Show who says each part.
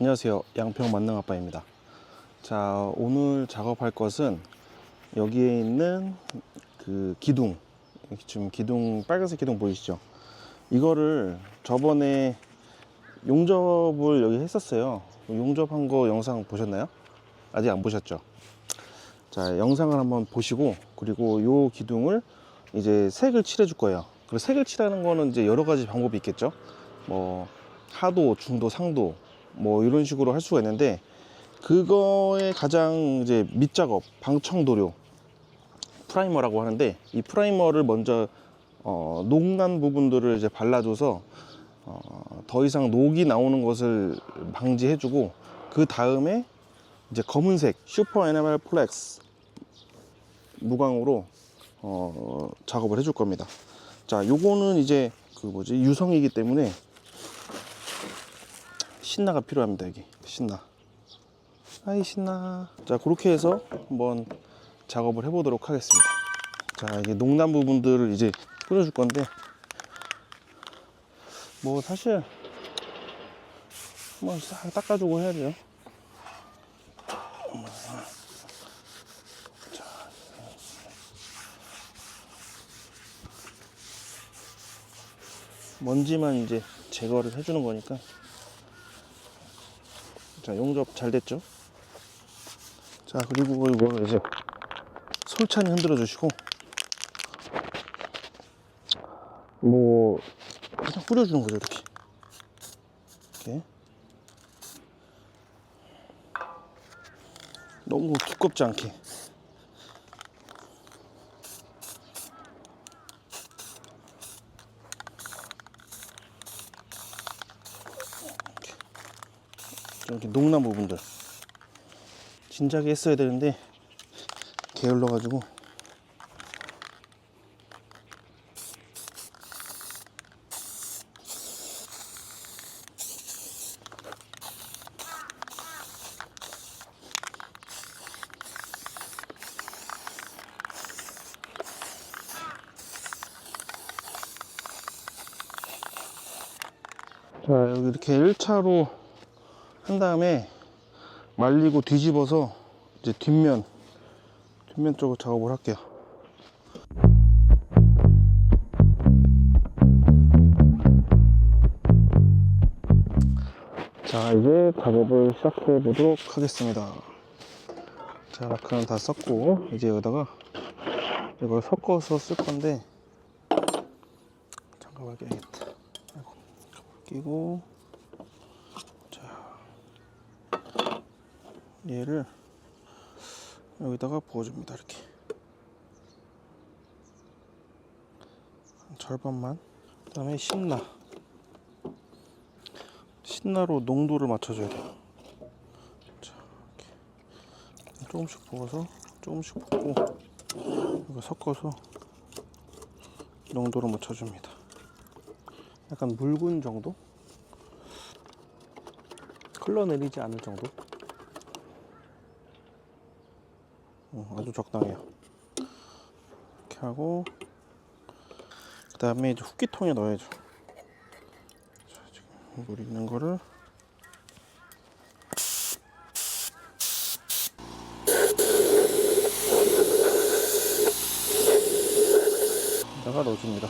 Speaker 1: 안녕하세요, 양평 만능아빠입니다. 자, 오늘 작업할 것은 여기에 있는 그 기둥, 지금 기둥, 빨간색 기둥 보이시죠? 이거를 저번에 용접을 여기 했었어요. 용접한 거 영상 보셨나요? 아직 안 보셨죠? 자, 영상을 한번 보시고, 그리고 요 기둥을 이제 색을 칠해 줄 거예요. 그리고 색을 칠하는 거는 이제 여러 가지 방법이 있겠죠. 뭐 하도, 중도, 상도 뭐 이런 식으로 할 수가 있는데, 그거의 가장 이제 밑작업, 방청도료 프라이머라고 하는데, 이 프라이머를 먼저 녹난 부분들을 이제 발라줘서 더 이상 녹이 나오는 것을 방지해주고, 그 다음에 이제 검은색 슈퍼 에나멜 플렉스 무광으로 작업을 해줄 겁니다. 자, 요거는 이제 그 뭐지, 유성이기 때문에 신나가 필요합니다. 여기 신나, 아이 신나. 자, 그렇게 해서 한번 작업을 해보도록 하겠습니다. 자, 이게 녹난 부분들을 이제 뿌려줄 건데, 뭐 사실 한번 싹 닦아주고 해야 돼요. 자, 먼지만 이제 제거를 해주는 거니까. 자, 용접 잘 됐죠? 자, 그리고 이거를 이제 솔찬히 흔들어 주시고, 뭐 그냥 뿌려주는 거죠. 이렇게 너무 두껍지 않게. 이렇게 녹난 부분들 진작에 했어야 되는데 게을러 가지고. 자, 여기 이렇게 1차로 한 다음에 말리고 뒤집어서 이제 뒷면 쪽으로 작업을 할게요. 자, 이제 작업을 시작해 보도록 하겠습니다. 자, 라크는 다 썼고, 이제 여기다가 이걸 섞어서 쓸 건데, 장갑을 껴야겠다. 아이고, 끼고, 자, 얘를 여기다가 부어줍니다. 이렇게 절반만. 그 다음에 신나로 농도를 맞춰줘야 돼요. 자, 이렇게 조금씩 부어서 조금씩 붓고, 이거 섞어서 농도를 맞춰줍니다. 약간 묽은 정도? 흘러내리지 않을 정도? 아주 적당해요. 이렇게 하고, 그 다음에 이제 후기통에 넣어야죠. 자, 지금 물 있는 거를 여기다가 넣어줍니다.